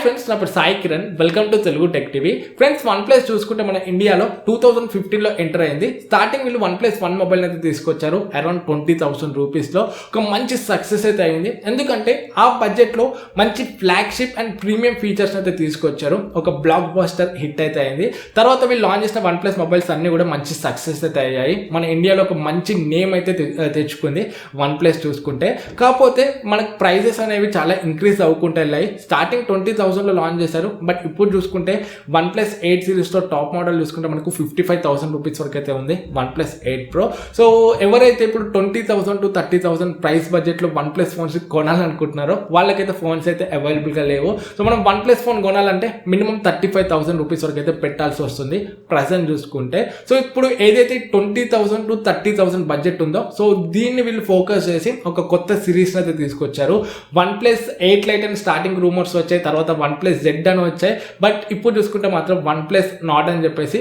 Friends, నా పేరు Sai Kiran. Welcome to Telugu tech TV. Friends, one plus చూసుకుంటే మన ఇండియాలో 2015లో ఎంటర్ అయింది. స్టార్టింగ్ వీళ్ళు OnePlus 1 మొబైల్ అయితే తీసుకొచ్చారు అరౌండ్ 20,000 రూపీస్లో. ఒక మంచి సక్సెస్ అయితే అయింది, ఎందుకంటే ఆ బడ్జెట్లో మంచి ఫ్లాగ్షిప్ అండ్ ప్రీమియం ఫీచర్స్ అయితే తీసుకొచ్చారు. ఒక బ్లాక్ బస్టర్ హిట్ అయితే అయింది. తర్వాత వీళ్ళు లాంచ్ చేసిన OnePlus మొబైల్స్ అన్ని కూడా మంచి సక్సెస్ అయితే అయ్యాయి. మన ఇండియాలో ఒక మంచి నేమ్ అయితే తెచ్చుకుంది OnePlus చూసుకుంటే. కాకపోతే మనకు ప్రైజెస్ అనేవి చాలా ఇంక్రీజ్ అవ్వకుండా వెళ్ళాయి. స్టార్టింగ్ 20,000లో లాంచ్ చేశారు, బట్ ఇప్పుడు చూసుకుంటే OnePlus 8 సిరీస్లో టాప్ మోడల్ చూసుకుంటే మనకు 55,000 రూపీస్ వరకు అయితే ఉంది OnePlus 8 Pro. సో ఎవరైతే ఇప్పుడు 20,000 to 30,000 ప్రైస్ బడ్జెట్లో OnePlus ఫోన్స్ కొనాలనుకుంటున్నారో వాళ్ళకైతే ఫోన్స్ అయితే అవైలబుల్గా లేవు. సో మనం OnePlus ఫోన్ కొనాలంటే మినిమం 35,000 రూపీస్ వరకు అయితే పెట్టాల్సి వస్తుంది ప్రజెంట్ చూసుకుంటే. సో ఇప్పుడు ఏదైతే 20,000 to 30,000 బడ్జెట్ ఉందో, సో దీన్ని వీళ్ళు ఫోకస్ చేసి ఒక కొత్త సిరీస్ అయితే తీసుకొచ్చారు. OnePlus 8 Lite అని స్టార్టింగ్ రూమర్స్ వచ్చాయి, తర్వాత OnePlus Z అని వచ్చాయి. బట్ ఇప్పుడు చూసుకుంటే మాత్రం OnePlus Nord అని చెప్పేసి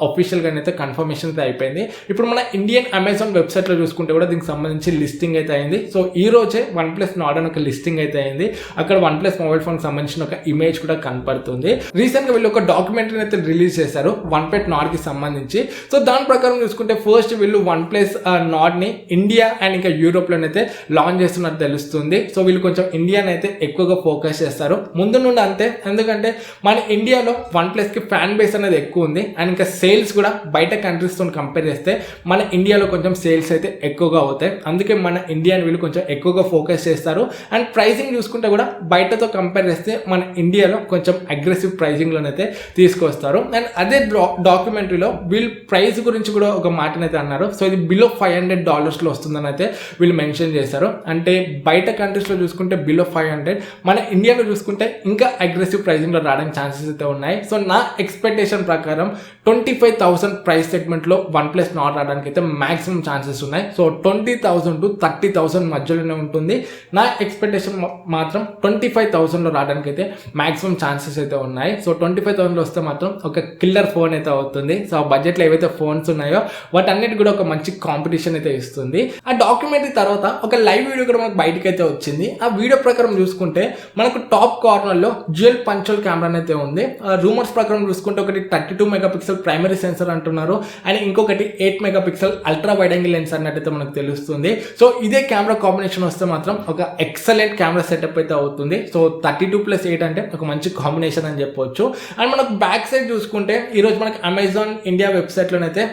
అఫీషియల్గా అయితే కన్ఫర్మేషన్ అయితే అయిపోయింది. ఇప్పుడు మన ఇండియన్ అమెజాన్ వెబ్సైట్లో చూసుకుంటే కూడా దీనికి సంబంధించి లిస్టింగ్ అయితే అయింది. సో ఈ రోజే OnePlus Nord అని ఒక లిస్టింగ్ అయితే అయింది. అక్కడ OnePlus మొబైల్ ఫోన్ సంబంధించిన ఒక ఇమేజ్ కూడా కనపడుతుంది. రీసెంట్గా వీళ్ళు ఒక డాక్యుమెంటరీ అయితే రిలీజ్ చేశారు OnePlus Nord కి సంబంధించి. సో దాని ప్రకారం చూసుకుంటే ఫస్ట్ వీళ్ళు OnePlus Nord ని ఇండియా అండ్ ఇంకా యూరోప్లోనైతే లాంచ్ చేస్తున్నట్టు తెలుస్తుంది. సో వీళ్ళు కొంచెం ఇండియాని అయితే ఎక్కువగా ఫోకస్ చేస్తారు ముందు నుండి అంతే, ఎందుకంటే మన ఇండియాలో OnePlus కి ఫ్యాన్ బేస్ అనేది ఎక్కువ ఉంది అండ్ ఇంకా సేల్స్ కూడా బయట కంట్రీస్తో కంపేర్ చేస్తే మన ఇండియాలో కొంచెం సేల్స్ అయితే ఎక్కువగా అవుతాయి. అందుకే మన ఇండియాని వీళ్ళు కొంచెం ఎక్కువగా ఫోకస్ చేస్తారు. అండ్ ప్రైసింగ్ చూసుకుంటే కూడా బయటతో కంపేర్ చేస్తే మన ఇండియాలో కొంచెం అగ్రెసివ్ ప్రైజింగ్లోనైతే తీసుకొస్తారు. అండ్ అదే డాక్యుమెంటరీలో వీళ్ళు ప్రైస్ గురించి కూడా ఒక మాటనైతే అన్నారు. సో ఇది బిలో $500 వస్తుందని అయితే వీళ్ళు మెన్షన్ చేశారు. అంటే బయట కంట్రీస్లో చూసుకుంటే బిలో 500, మన ఇండియాలో చూసుకుంటే ఇంకా అగ్రెసివ్ ప్రైజింగ్లో రావడానికి ఛాన్సెస్ అయితే ఉన్నాయి. సో నా ఎక్స్పెక్టేషన్ ప్రకారం 25,000 ప్రైస్ సెగ్మెంట్లో OnePlus Nord రావడానికి అయితే మాక్సిమం ఛాన్సెస్ ఉన్నాయి. సో 20,000 to 30,000 మధ్యలోనే ఉంటుంది. నా ఎక్స్పెక్టేషన్ మాత్రం 25,000లో రావడానికి అయితే మాక్సిమం ఛాన్సెస్ అయితే ఉన్నాయి. సో 25,000లో వస్తే మాత్రం ఒక కిల్లర్ ఫోన్ అయితే అవుతుంది. సో ఆ బడ్జెట్లో ఏవైతే ఫోన్స్ ఉన్నాయో వాటన్నిటి కూడా ఒక మంచి కాంపిటీషన్ అయితే ఇస్తుంది. ఆ డాక్యుమెంటరీ తర్వాత ఒక లైవ్ వీడియో కూడా మనకు బయటకు అయితే వచ్చింది. ఆ వీడియో ప్రకారం చూసుకుంటే మనకు టాప్ కార్నర్లో డ్యూయల్ పంచువల్ కెమెరా అయితే ఉంది. రూమర్స్ ప్రకారం చూసుకుంటే ఒకటి 32 మెగాపిక్సెల్ ప్రైమరీ సెన్సర్ అంటున్నారు అండ్ ఇంకొకటి 8 megapixel ultra wide angle lens అన్నట్టయితే మనకు తెలుస్తుంది. సో ఇదే కెమెరా కాంబినేషన్ వస్తే మాత్రం ఒక ఎక్సలెంట్ కెమెరా సెటప్ అయితే అవుతుంది. సో 32+8 అంటే ఒక మంచి కాంబినేషన్ అని చెప్పవచ్చు. అండ్ మనకు బ్యాక్ సైడ్ చూసుకుంటే ఈరోజు మనకు అమెజాన్ ఇండియా వెబ్సైట్లోనైతే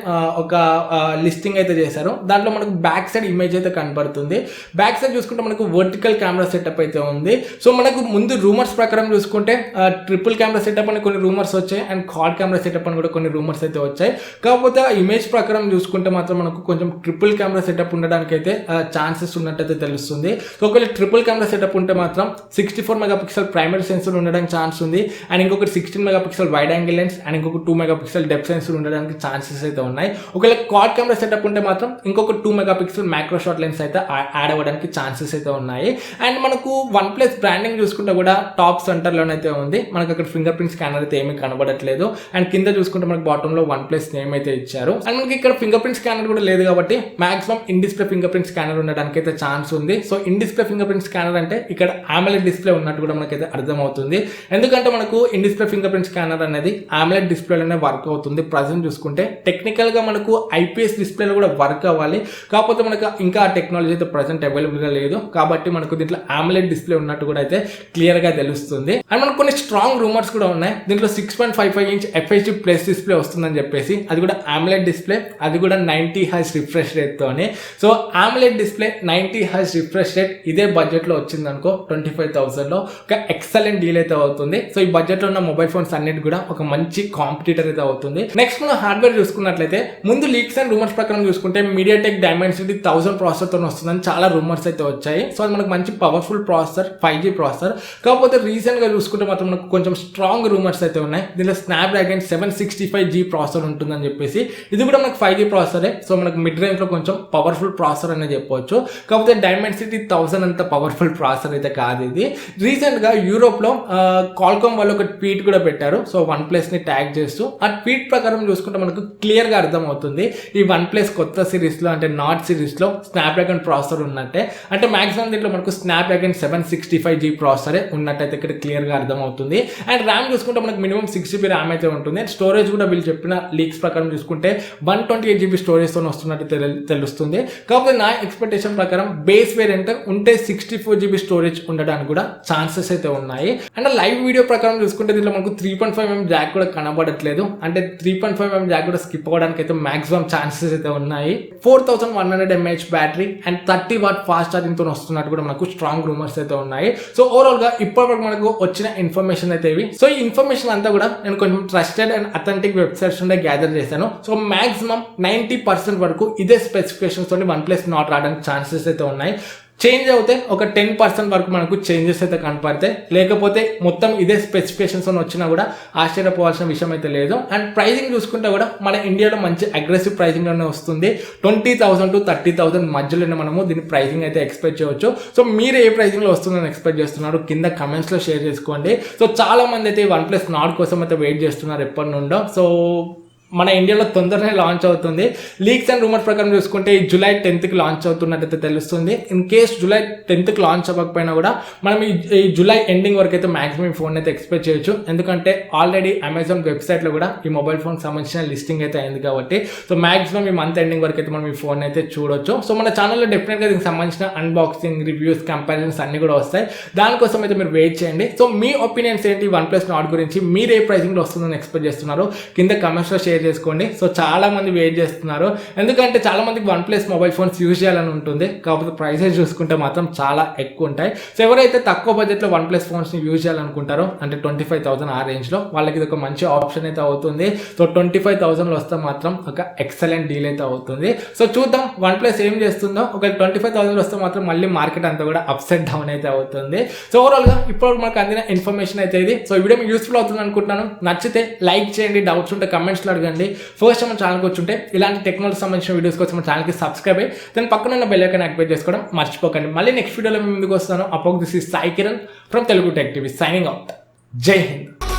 ఒక లిస్టింగ్ అయితే చేశారు. దాంట్లో మనకు బ్యాక్ సైడ్ ఇమేజ్ అయితే కనబడుతుంది. బ్యాక్ సైడ్ చూసుకుంటే మనకు వర్టికల్ కెమెరా సెటప్ అయితే ఉంది. సో మనకు ముందు రూమర్స్ ప్రకారం చూసుకుంటే ట్రిపుల్ కెమెరా సెటప్ అని కొన్ని రూమర్స్ వచ్చాయి అండ్ క్వాడ్ కెమెరా సెటప్ అని కూడా కొన్ని రూమర్స్ అయితే వచ్చాయి. కాకపోతే ఆ ఇమేజ్ ప్రకారం చూసుకుంటే మాత్రం మనకు కొంచెం ట్రిపుల్ కెమెరా సెటప్ ఉండడానికి అయితే ఛాన్సెస్ ఉన్నట్టయితే తెలుస్తుంది. సో ఒకవేళ ట్రిపుల్ కెమెరా సెటప్ ఉంటే మాత్రం 64 మెగాపిక్సెల్ ప్రైమరీ సెన్సర్ ఉండడానికి ఛాన్స్ ఉంది అండ్ ఇంకొకటి 16 megapixel wide angle lens and ఇంకొక 2 మెగాపిక్సెల్ డెప్త్ సెన్సర్ ఉండడానికి ఛాన్సెస్ అయితే ఉన్నాయి. ఒకవేళ క్వాడ్ కెమెరా సెటప్ ఉంటే మాత్రం ఇంకొక 2 మెగాపిక్సెల్ మైక్రో షాట్ లెన్స్ అయితే యాడ్ అవ్వడానికి ఛాన్సెస్ అయితే ఉన్నాయి. అండ్ మనకు OnePlus బ్రాండింగ్ చూసుకుంటే కూడా టాప్ సెంటర్లోనైతే ఉంది. మనకు అక్కడ ఫింగర్ ప్రింట్ స్కానర్ అయితే ఏమీ కనబడట్లేదు అండ్ కింద చూసుకుంటే మనకు బాటంలో OnePlus నేమ్ అయితే ఇచ్చారు. అండ్ మనకి ఇక్కడ ఫింగర్ ప్రింట్ స్కానర్ కూడా లేదు కాబట్టి maximum in display finger print scanner ఉండడానికి అయితే ఛాన్స్ ఉంది. So in display finger print scanner అంటే ఇక్కడ AMOLED డిస్ప్లే ఉన్నట్టు కూడా మనకైతే అర్థమవుతుంది. ఎందుకంటే మనకు in display finger print scanner అనేది AMOLED డిస్ప్లేలోనే వర్క్ అవుతుంది. ప్రజెంట్ చూసుకుంటే టెక్నికల్గా మనకు IPS డిస్ప్లేలో కూడా వర్క్ అవ్వాలి, కాకపోతే మనకు ఇంకా ఆ టెక్నాలజీ అయితే ప్రజెంట్ అవైలబుల్గా లేదు. కాబట్టి మనకు దీంట్లో AMOLED డిస్ప్లే ఉన్నట్టు కూడా అయితే క్లియర్గా తెలుస్తుంది. అండ్ మనకు కొన్ని స్ట్రాంగ్ రూమర్స్ కూడా ఉన్నాయి. దీంట్లో 6.55 ఇంచ్ FHD ప్లస్ డిస్ప్లే వస్తుందని చెప్పేసి, అది కూడా AMOLED డిస్ప్లే, అది కూడా 90 హెర్ట్జ్ రిఫ్రెష్ రేట్తోనే. So AMOLED display 90 hertz refresh rate ఇదే బడ్జెట్లో వచ్చింది అనుకో 25,000లో ఒక ఎక్సలెంట్ డీల్ అయితే అవుతుంది. సో ఈ బడ్జెట్లో ఉన్న మొబైల్ ఫోన్స్ అన్నిటి కూడా ఒక మంచి కాంపిటీటర్ అయితే అవుతుంది. నెక్స్ట్ మనం హార్డ్వేర్ చూసుకున్నట్లయితే ముందు లీక్స్ అండ్ రూమర్స్ ప్రకారం చూసుకుంటే MediaTek Dimensity 1000 ప్రాసెసర్తో వస్తుందని చాలా రూమర్స్ అయితే వచ్చాయి. సో అది మనకు మంచి పవర్ఫుల్ ప్రాసెసర్, 5G ప్రాసెసర్. కాకపోతే రీసెంట్గా చూసుకుంటే మాత్రం మనకు కొంచెం స్ట్రాంగ్ రూమర్స్ అయితే ఉన్నాయి. దీనిలో Snapdragon 765G ప్రాసెసర్ ఉంటుందని చెప్పేసి, ఇది కూడా మనకు 5G ప్రాసెసరే. సో మనకు మిడ్ రేంజ్లో కొంచెం పవర్ఫుల్ ప్రాసెసర్ అనేది చెప్పవచ్చు. కాకపోతే Dimensity 1000 అంత పవర్ఫుల్ ప్రాసెసర్ అయితే కాదు ఇది. రీసెంట్గా యూరోప్లో Qualcomm వాళ్ళు ఒక ట్వీట్ కూడా పెట్టారు. సో OnePlusని ట్యాగ్ చేస్తూ ఆ ట్వీట్ ప్రకారం చూసుకుంటే మనకు క్లియర్గా అర్థమవుతుంది ఈ OnePlus కొత్త సిరీస్లో అంటే Nord సిరీస్లో Snapdragon ప్రాసెసర్ ఉన్నట్టే. అంటే మాక్సిమం దీంట్లో మనకు Snapdragon 765G ప్రాసెసరే ఉన్నట్టయితే ఇక్కడ క్లియర్గా క్లియర్గా అర్థమవుతుంది. అండ్ ర్యామ్ చూసుకుంటే మనకు మినిమం 6 GB ర్యామ్ అయితే ఉంటుంది. అండ్ స్టోరేజ్ కూడా వీళ్ళు చెప్పిన లీక్స్ ప్రకారం చూసుకుంటే 128 GB స్టోరేజ్తో వస్తున్నట్టు తెలుస్తుంది. కాకపోతే నా ఎక్స్పెక్టేషన్ ప్రకారం బేస్ వేరియంట్ ఉంటే 64 GB స్టోరేజ్ ఉండడానికి కూడా ఛాన్సెస్ అయితే ఉన్నాయి. అండ్ లైవ్ వీడియో ప్రకారం చూసుకుంటే దీంట్లో మనకు 3.5mm జాక్ కూడా కనబడట్లేదు. అంటే 3.5mm జాక్ కూడా స్కిప్ అవ్వడానికి అయితే మాక్సిమం ఛాన్సెస్ అయితే ఉన్నాయి. 4100 mAh battery and 30 watt fast charging తో వస్తున్నట్టు కూడా మనకు స్ట్రాంగ్ రూమర్స్ అయితే ఉన్నాయి. సో ఓవరాల్ గా ఇప్పటివరకు మనకు వచ్చిన ఇన్ఫర్మేషన్ అయితే ఇవి. సో ఈ ఇన్ఫర్మేషన్ అంతా కూడా నేను కొంచెం ట్రస్టెడ్ అండ్ అథెంటిక్ వెబ్సైట్స్ నుండి గ్యాదర్ చేశాను. సో మాక్సిమం 90% వరకు ఇదే స్పెసిఫికేషన్స్ తోని OnePlus Nord రావడానికి ఛాన్సెస్ అయితే ఉన్నాయి. చేంజ్ అవుతే ఒక 10% వరకు మనకు చేంజెస్ అయితే కనపడతాయి. లేకపోతే మొత్తం ఇదే స్పెసిఫికేషన్స్ వచ్చినా కూడా ఆశ్చర్యపోవాల్సిన విషయం అయితే లేదు. అండ్ ప్రైజింగ్ చూసుకుంటే కూడా మన ఇండియాలో మంచి అగ్రెసివ్ ప్రైజింగ్ లోనే వస్తుంది. 20,000 to 30,000 మధ్యలోనే మనము దీని ప్రైజింగ్ అయితే ఎక్స్పెక్ట్ చేయవచ్చు. సో మీరు ఏ ప్రైజింగ్ లో వస్తుందని ఎక్స్పెక్ట్ చేస్తున్నారు కింద కమెంట్స్ లో షేర్ చేసుకోండి. సో చాలా మంది అయితే OnePlus Nord కోసం అయితే వెయిట్ చేస్తున్నారు ఎప్పటి నుండో. సో మన ఇండియాలో తొందరనే లాంచ్ అవుతుంది. లీక్స్ అండ్ రూమర్స్ ప్రకారం చూసుకుంటే జూలై 10th లాంచ్ అవుతున్నట్టయితే తెలుస్తుంది. In case July 10th launch అవ్వకపోయినా కూడా మనం ఈ జూలై ఎండింగ్ వరకు అయితే మాక్సిమం ఫోన్ అయితే ఎక్స్పెక్ట్ చేయొచ్చు. ఎందుకంటే ఆల్రెడీ అమెజాన్ వెబ్సైట్లో కూడా ఈ మొబైల్ ఫోన్ సంబంధించిన లిస్టింగ్ అయితే అయింది కాబట్టి సో మాక్సిమం ఈ మంత్ ఎండింగ్ వరకు అయితే మనం ఈ ఫోన్ అయితే చూడొచ్చు. సో మన ఛానల్లో డెఫినెట్గా దీనికి సంబంధించిన అన్బాక్సింగ్, రివ్యూస్, కంపారిజన్స్ అన్ని కూడా వస్తాయి. దానికోసం అయితే మీరు వెయిట్ చేయండి. సో మీ ఒపీనియన్స్ ఏంటి OnePlus Nord గురించి? మీరు ఏ ప్రైసింగ్లో వస్తుందని ఎక్స్పెక్ట్ చేస్తున్నారు కింద కమెంట్స్లో షేర్ చేసుకోండి. సో చాలా మంది వెయిట్ చేస్తున్నారు. ఎందుకంటే చాలా మందికి OnePlus మొబైల్ ఫోన్స్ యూజ్ చేయాలని ఉంటుంది. కాకపోతే ప్రైసెస్ చూసుకుంటే మాత్రం చాలా ఎక్కువ ఉంటాయి. సో ఎవరైతే తక్కువ బడ్జెట్లో OnePlus ఫోన్స్ని యూజ్ చేయాలనుకుంటారో అంటే 25,000 ఆ రేంజ్లో వాళ్ళకి ఇది ఒక మంచి ఆప్షన్ అయితే అవుతుంది. సో 25,000లో వస్తే మాత్రం ఒక ఎక్సలెంట్ డీల్ అయితే అవుతుంది. సో చూద్దాం OnePlus ఏం చేస్తుందో. ఒక 25,000లో వస్తే మాత్రం మళ్ళీ మార్కెట్ అంతా కూడా అప్స్ అండ్ డౌన్ అయితే అవుతుంది. సో ఓవరాల్గా ఇప్పుడు మనకు అందిన ఇన్ఫర్మేషన్ అయితే ఇది. సో ఈ వీడియో మీకు యూస్ఫుల్ అవుతుంది అనుకుంటున్నాను. నచ్చితే లైక్ చేయండి, డౌట్స్ ఉంటే కమెంట్స్లో అడగండి. ఫస్ట్ మన ఛానల్కి వచ్చి ఉంటే ఇలాంటి టెక్నాలజీ సంబంధించిన వీడియోస్ కోసం మన ఛానల్కి సబ్స్క్రైబ్ అయ్యి దాని పక్కన ఉన్న బెల్ ఐకాన్ యాక్టివేట్ చేసుకోవడం మర్చిపోకండి. మళ్ళీ నెక్స్ట్ వీడియోలో మేము ముందుకు వస్తాను. అప్పుడు this is Sai Kiran from Telugu tech TV signing out. జై హింద్.